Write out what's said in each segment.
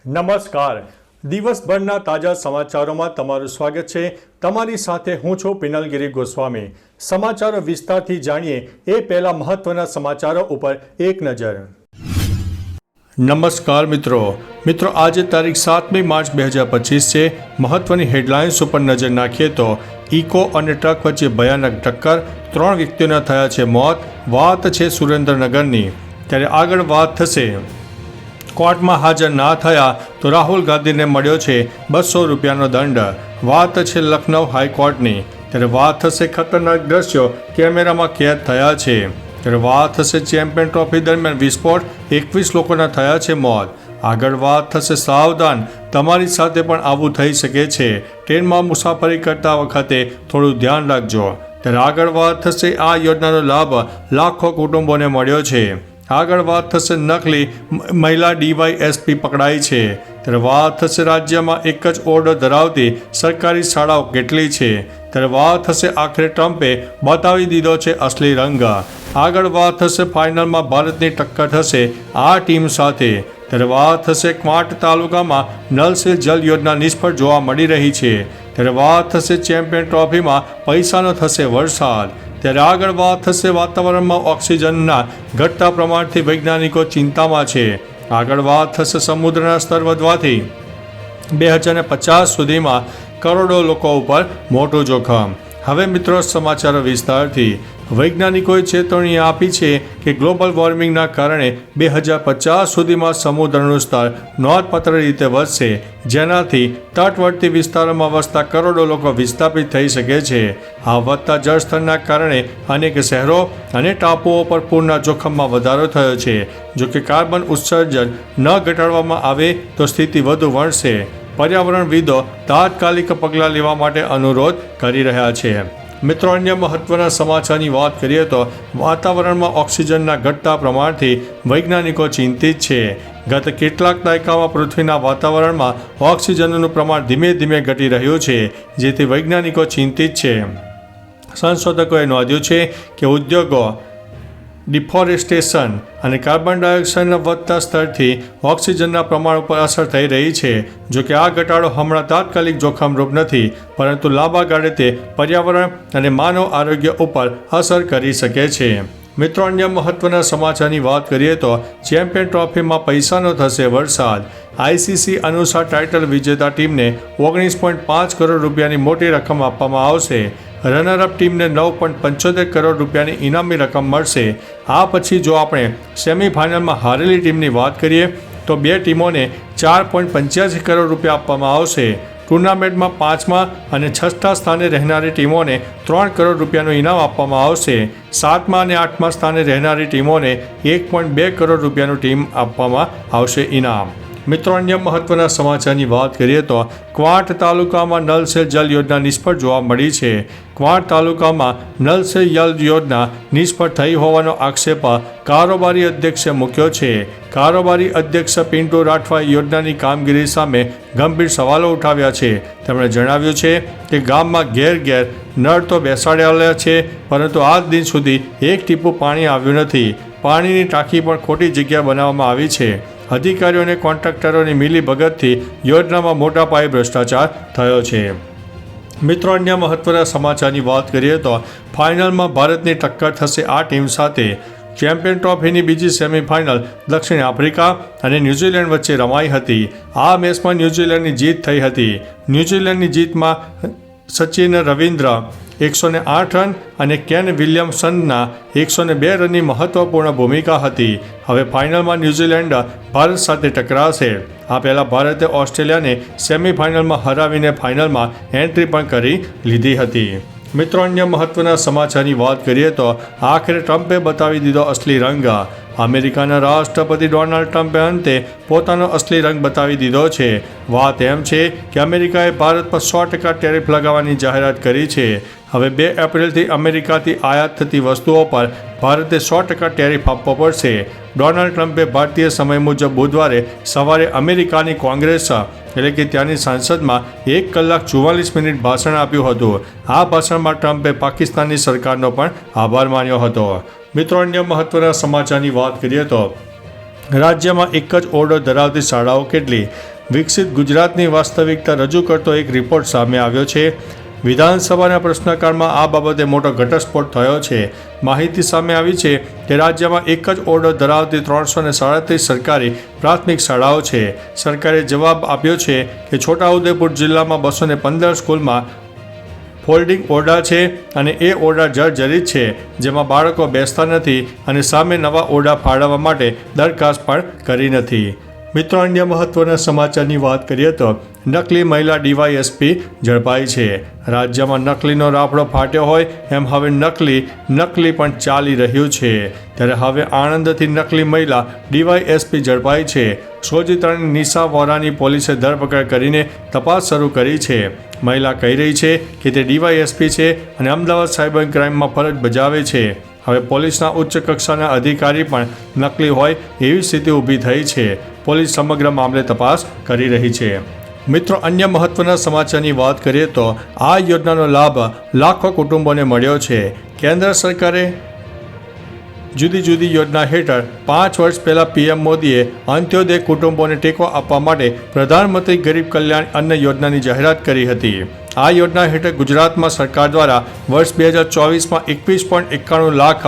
નમસ્કાર. દિવસભરના તાજા સમાચારોમાં તમારું સ્વાગત છે. તમારી સાથે હું છું પિનલગીરી ગોસ્વામી. સમાચારો વિસ્તારથી જાણીએ એ પહેલા મહત્વના સમાચારો ઉપર એક નજર. નમસ્કાર મિત્રો. આજે તારીખ 7મી માર્ચ 2025 છે. મહત્વની હેડલાઇન્સ ઉપર નજર નાખીએ તો ઇકો અને ટ્રક વચ્ચે ભયાનક ટક્કર, 3 વ્યક્તિઓના થયા છે મોત. વાત છે સુરેન્દ્રનગરની. ત્યારે આગળ વાત થશે. કોર્ટમાં હાજર ના થયા તો રાહુલ ગાંધીને મળ્યો છે 200 રૂપિયાનો દંડ. વાત છે લખનઉ હાઈકોર્ટની. ત્યારે વાત થશે ખતરનાક દ્રશ્યો કેમેરામાં કેદ થયા છે. ત્યારે વાત થશે ચેમ્પિયન ટ્રોફી દરમિયાન વિસ્ફોટ, 21 લોકોના થયા છે મોત. આગળ વાત થશે સાવધાન, તમારી સાથે પણ આવું થઈ શકે છે. ટ્રેનમાં મુસાફરી કરતા વખતે થોડું ધ્યાન રાખજો. ત્યારે આગળ વાત થશે આ યોજનાનો લાભ લાખો કુટુંબોને મળ્યો છે. આગળ વાત થશે નકલી મહિલા DYSP પકડાઈ છે. ત્યારે વાત થશે રાજ્યમાં એક જ ઓર્ડર ધરાવતી સરકારી શાળાઓ કેટલી છે. ત્યારે વાત થશે આખરે ટ્રમ્પે બતાવી દીધો છે અસલી રંગ. આગળ વાત થશે ફાઇનલમાં ભારતની ટક્કર થશે આ ટીમ સાથે. ત્યારે વાત થશે ક્વાંટ તાલુકામાં નલ સે જલ યોજના નિષ્ફળ જોવા મળી રહી છે. ત્યારે વાત થશે ચેમ્પિયન ટ્રોફીમાં પૈસાનો થશે વરસાદ. ત્યારે આગળ વાત થશે વાતાવરણમાં ઓક્સિજનના ઘટતા પ્રમાણથી વૈજ્ઞાનિકો ચિંતામાં છે. આગળ વાત થશે સમુદ્રના સ્તર વધવાથી 2050 સુધીમાં કરોડો લોકો ઉપર મોટું જોખમ. હવે મિત્રો સમાચારો વિસ્તારથી. વૈજ્ઞાનિકોએ ચેતવણી આપી છે કે ગ્લોબલ વોર્મિંગના કારણે 2050 સુધીમાં સમુદ્રનું સ્તર નોંધપાત્ર રીતે વધશે, જેનાથી તટવર્તી વિસ્તારોમાં વસતા કરોડો લોકો વિસ્થાપિત થઈ શકે છે. આ વધતા જળસ્તરના કારણે અનેક શહેરો અને ટાપુઓ પર પૂરના જોખમમાં વધારો થયો છે. જોકે કાર્બન ઉત્સર્જન ન ઘટાડવામાં આવે તો સ્થિતિ વધુ વણશે. પર્યાવરણવિદો તાત્કાલિક પગલાં લેવા માટે અનુરોધ કરી રહ્યા છે. મિત્રો, અન્ય મહત્વના સમાચારની વાત કરીએ તો વાતાવરણમાં ઓક્સિજનના ઘટતા પ્રમાણથી વૈજ્ઞાનિકો ચિંતિત છે. ગત કેટલાક દાયકામાં પૃથ્વીના વાતાવરણમાં ઓક્સિજનનું પ્રમાણ ધીમે ધીમે ઘટી રહ્યું છે, જેથી વૈજ્ઞાનિકો ચિંતિત છે. સંશોધકોએ નોંધ્યું છે કે ઉદ્યોગો, ડિફોરેસ્ટેશન અને કાર્બન ડાયોક્સાઇડના વધતા સ્તરથી ઓક્સિજનના પ્રમાણ ઉપર અસર થઈ રહી છે. જોકે આ ઘટાડો હમણાં તાત્કાલિક જોખમરૂપ નથી, પરંતુ લાંબા ગાળે તે પર્યાવરણ અને માનવ આરોગ્ય ઉપર અસર કરી શકે છે. મિત્રો, અન્ય મહત્વના સમાચારની વાત કરીએ તો ચેમ્પિયન ટ્રોફીમાં પૈસાનો થશે વરસાદ. ICC અનુસાર ટાઇટલ વિજેતા ટીમને 19.5 કરોડ રૂપિયાની મોટી રકમ આપવામાં આવશે. રનરઅપ ટીમને 9.75 કરોડ રૂપિયાની ઇનામી રકમ મળશે. આ પછી જો આપણે સેમીફાઇનલમાં હારેલી ટીમની વાત કરીએ તો બે ટીમોને 4.85 કરોડ રૂપિયા આપવામાં આવશે. ટુર્નામેન્ટમાં 5મા અને 6ઠા સ્થાને રહેનારી ટીમોને 3 કરોડ રૂપિયાનું ઇનામ આપવામાં આવશે. 7મા અને 8મા સ્થાને રહેનારી ટીમોને 1.2 કરોડ રૂપિયાનું ટીમ આપવામાં આવશે ઇનામ. મિત્રો, અન્ય મહત્વના સમાચારની વાત કરીએ તો ક્વાંટ તાલુકામાં નલ સે જલ યોજના નિષ્ફળ જોવા મળી છે. ક્વાંટ તાલુકામાં નલ સે જલ યોજના નિષ્ફળ થઈ હોવાનો આક્ષેપ કારોબારી અધ્યક્ષે મૂક્યો છે. કારોબારી અધ્યક્ષ પિન્ટુ રાઠવાએ યોજનાની કામગીરી સામે ગંભીર સવાલો ઉઠાવ્યા છે. તેમણે જણાવ્યું છે કે ગામમાં ઘેર નળ તો બેસાડેલા છે, પરંતુ આજ દિન સુધી એક ટીપું પાણી આવ્યું નથી. પાણીની ટાંકી પણ ખોટી જગ્યાએ બનાવવામાં આવી છે. અધિકારીઓ અને કોન્ટ્રાક્ટરોની મિલીભગતથી યોજનામાં મોટા પાયે ભ્રષ્ટાચાર થયો છે. મિત્રો, અન્ય મહત્વના સમાચારની વાત કરીએ તો ફાઇનલમાં ભારતની ટક્કર થશે આ ટીમ સાથે. ચેમ્પિયન ટ્રોફીની બીજી સેમીફાઇનલ દક્ષિણ આફ્રિકા અને ન્યૂઝીલેન્ડ વચ્ચે રમાઈ હતી. આ મેચમાં ન્યૂઝીલેન્ડની જીત થઈ હતી. ન્યૂઝીલેન્ડની જીતમાં સચિન રવિન્દ્ર 108 રન અને કેન વિલિયમસનના 102 રનની મહત્વપૂર્ણ ભૂમિકા હતી. હવે ફાઇનલમાં ન્યૂઝીલેન્ડ ભારત સાથે ટકરાશે. આ પહેલાં ભારતે ઓસ્ટ્રેલિયાને સેમીફાઇનલમાં હરાવીને ફાઇનલમાં એન્ટ્રી પણ કરી લીધી હતી. મિત્રો, અન્ય મહત્વના સમાચારની વાત કરીએ તો આખરે ટ્રમ્પે બતાવી દીધો અસલી રંગ. અમેરિકાના રાષ્ટ્રપતિ ડોનાલ્ડ ટ્રમ્પે અંતે પોતાનો અસલી રંગ બતાવી દીધો છે. વાત એમ છે કે અમેરિકાએ ભારત પર 100% ટેરિફ લગાવવાની જાહેરાત કરી છે. હવે 2 એપ્રિલથી અમેરિકાથી આયાત થતી વસ્તુઓ પર ભારતે 100% ટેરિફ આપવો પડશે. ડોનાલ્ડ ટ્રમ્પે ભારતીય સમય મુજબ બુધવારે સવારે અમેરિકાની કોંગ્રેસ એટલે કે ત્યાંની સંસદમાં 1 કલાક 44 મિનિટ ભાષણ આપ્યું હતું. આ ભાષણમાં ટ્રમ્પે પાકિસ્તાનની સરકારનો પણ આભાર માન્યો હતો. મિત્રો, અન્ય મહત્વના સમાચારની વાત કરીએ તો રાજ્યમાં એક જ ઓર્ડર ધરાવતી શાળાઓ કેટલી? વિકસિત ગુજરાતની વાસ્તવિકતા રજૂ કરતો એક રિપોર્ટ સામે આવ્યો છે. વિધાનસભાના પ્રશ્નકાળમાં આ બાબતે મોટો ઘટસ્ફોટ થયો છે. માહિતી સામે આવી છે કે રાજ્યમાં એક જ ઓર્ડર ધરાવતી 337 સરકારી પ્રાથમિક શાળાઓ છે. સરકારે જવાબ આપ્યો છે કે છોટાઉદેપુર જિલ્લામાં 215 સ્કૂલમાં ફોલ્ડિંગ ઓરડા છે અને એ ઓરડા જર્જરિત છે, જેમાં બાળકો બેસતા નથી અને સામે નવા ઓરડા ફાળવવા માટે દરખાસ્ત પણ કરી નથી. મિત્રો, અન્ય મહત્વના સમાચારની વાત કરીએ તો નકલી મહિલા ડીવાયએસપી ઝડપાઈ છે. રાજ્યમાં નકલીનો રાફડો ફાટ્યો હોય એમ હવે નકલી પણ ચાલી રહ્યું છે. ત્યારે હવે આણંદથી નકલી મહિલા ડીવાયએસપી ઝડપાઈ છે. સોજિત્રાની નિશા વોરાની પોલીસે ધરપકડ કરીને તપાસ શરૂ કરી છે. મહિલા કહી રહી છે કે તે ડીવાયએસપી છે અને અમદાવાદ સાયબર ક્રાઇમમાં ફરજ બજાવે છે. હવે પોલીસના ઉચ્ચ કક્ષાના અધિકારી પણ નકલી હોય એવી સ્થિતિ ઊભી થઈ છે. પોલીસ સમગ્ર મામલે તપાસ કરી રહી છે. મિત્રો, અન્ય મહત્વના સમાચારની વાત કરીએ તો આ યોજનાનો લાભ લાખો કુટુંબોને મળ્યો છે. કેન્દ્ર સરકારે જુદી જુદી યોજના હેઠળ 5 વર્ષ પહેલાં પીએમ મોદીએ અંત્યોદય કુટુંબોને ટેકો આપવા માટે પ્રધાનમંત્રી ગરીબ કલ્યાણ અન્ન યોજનાની જાહેરાત કરી હતી. આ યોજના હેઠળ ગુજરાતમાં સરકાર દ્વારા વર્ષ 2024માં 21.91 લાખ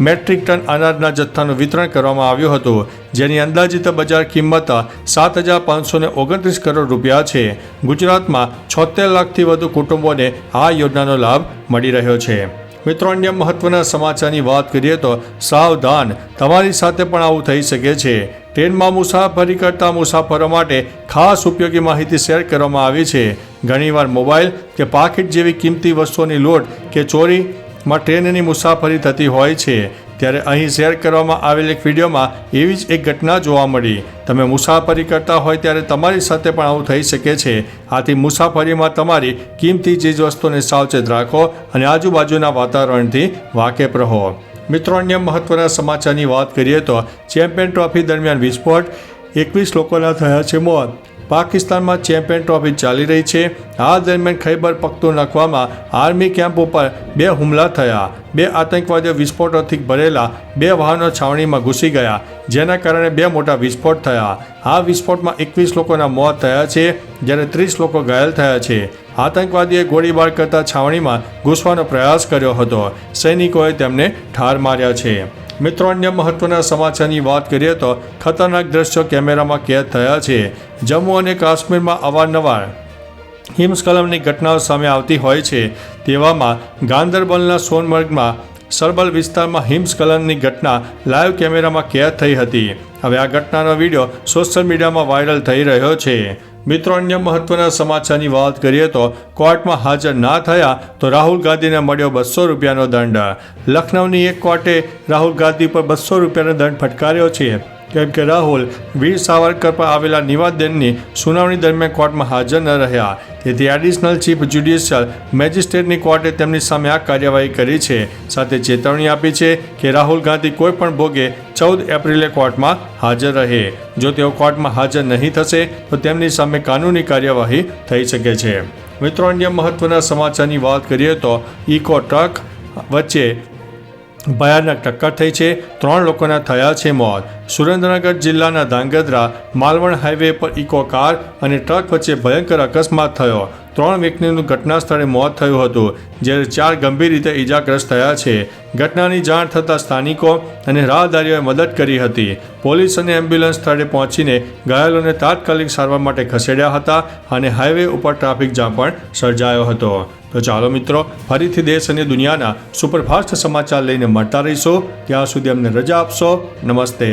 મેટ્રિક ટન અનાજના જથ્થાનું વિતરણ કરવામાં આવ્યું હતું, જેની અંદાજિત બજાર કિંમત 7,529 કરોડ રૂપિયા છે. ગુજરાતમાં 76 લાખથી વધુ કુટુંબોને આ યોજનાનો લાભ મળી રહ્યો છે. મિત્રો, અન્ય મહત્વના સમાચારની વાત કરીએ તો સાવધાન, તમારી સાથે પણ આવું થઈ શકે છે. ટ્રેનમાં મુસાફરી કરતા મુસાફરો માટે ખાસ ઉપયોગી માહિતી શેર કરવામાં આવી છે. ઘણીવાર મોબાઈલ કે પાકીટ જેવી કિંમતી વસ્તુઓની લૂંટ કે ચોરીમાં ટ્રેનની મુસાફરી થતી હોય છે. ત્યારે અહીં શેર કરવામાં આવેલ એક વિડીયોમાં એવી જ એક ઘટના જોવા મળી. તમે મુસાફરી કરતા હોય ત્યારે તમારી સાથે પણ આવું થઈ શકે છે. આથી મુસાફરીમાં તમારી કિંમતી ચીજવસ્તુઓને સાવચેત રાખો અને આજુબાજુના વાતાવરણથી વાકેફ રહો. મિત્રો, અન્ય મહત્વના સમાચારની વાત કરીએ તો ચેમ્પિયન ટ્રોફી દરમિયાન વિસ્ફોટ, 21 લોકોના થયા છે મોત. પાકિસ્તાનમાં ચેમ્પિયન ટ્રોફી ચાલી રહી છે. આ દરમિયાન ખૈબર પખ્તુનખ્વામાં આર્મી કેમ્પ ઉપર 2 હુમલા થયા. 2 આતંકવાદીઓ વિસ્ફોટોથી ભરેલા 2 વાહનો છાવણીમાં ઘૂસી ગયા, જેના કારણે 2 મોટા વિસ્ફોટ થયા. આ વિસ્ફોટમાં 21 લોકોના મોત થયા છે, જ્યારે 30 લોકો ઘાયલ થયા છે. આતંકવાદીએ ગોળીબાર કરતા છાવણીમાં ઘૂસવાનો પ્રયાસ કર્યો હતો. સૈનિકોએ તેમને ઠાર માર્યા છે. મિત્રો, અન્ય મહત્વના સમાચારની વાત કરીએ તો ખતરનાક દ્રશ્યો કેમેરામાં કેદ થયા છે. જમ્મુ અને કાશ્મીરમાં અવારનવાર હિમસ્ખલનની ઘટનાઓ સામે આવતી હોય છે. તેવામાં ગાંદરબલના સોનમર્ગમાં સરબલ વિસ્તારમાં હિમસ્ખલનની ઘટના લાઈવ કેમેરામાં કેદ થઈ હતી. હવે આ ઘટનાનો વિડીયો સોશિયલ મીડિયામાં વાયરલ થઈ રહ્યો છે. મિત્રો, અન્ય મહત્વના સમાચારની વાત કરીએ તો કોર્ટમાં હાજર ના થયા તો રાહુલ ગાંધીને મળ્યો 200 રૂપિયાનો દંડ. લખનૌની એક કોર્ટે રાહુલ ગાંધી પર 200 રૂપિયાનો દંડ ફટકાર્યો છે, કેમ કે રાહુલ વીર સાવરકર પર આવેલા નિવેદનની સુનાવણી દરમિયાન કોર્ટમાં હાજર ન રહ્યા. તેથી એડિશનલ ચીફ જ્યુડિશિયલ મેજિસ્ટ્રેટની કોર્ટે તેમની સામે આ કાર્યવાહી કરી છે. સાથે ચેતવણી આપી છે કે રાહુલ ગાંધી કોઈપણ ભોગે 14 એપ્રિલે કોર્ટમાં હાજર રહે. જો તેઓ કોર્ટમાં હાજર નહીં થશે તો તેમની સામે કાનૂની કાર્યવાહી થઈ શકે છે. મિત્રો, અન્ય મહત્વના સમાચારની વાત કરીએ તો ઇકો ટ્રક વચ્ચે ભયાનક ટક્કર થઈ છે. 3 લોકોના થયા છે મોત. સુરેન્દ્રનગર જિલ્લાના ધાંગધ્રા માલવણ હાઈવે પર ઇકો કાર અને ટ્રક વચ્ચે ભયંકર અકસ્માત થયો. 3 વ્યક્તિનું ઘટના સ્થળે મોત થયું હતું, જ્યારે 4 ગંભીર રીતે ઈજાગ્રસ્ત થયા છે. ઘટનાની જાણ થતાં સ્થાનિકો અને રાહદારીઓએ મદદ કરી હતી. પોલીસ અને એમ્બ્યુલન્સ સ્થળે પહોંચીને ઘાયલોને તાત્કાલિક સારવાર માટે ખસેડ્યા હતા અને હાઈવે ઉપર ટ્રાફિક જામ પણ સર્જાયો હતો. તો ચાલો મિત્રો, ફરીથી દેશ અને દુનિયાના સુપરફાસ્ટ સમાચાર લઈને મળતા રહીશું. ત્યાં સુધી અમને રજા આપશો. નમસ્તે.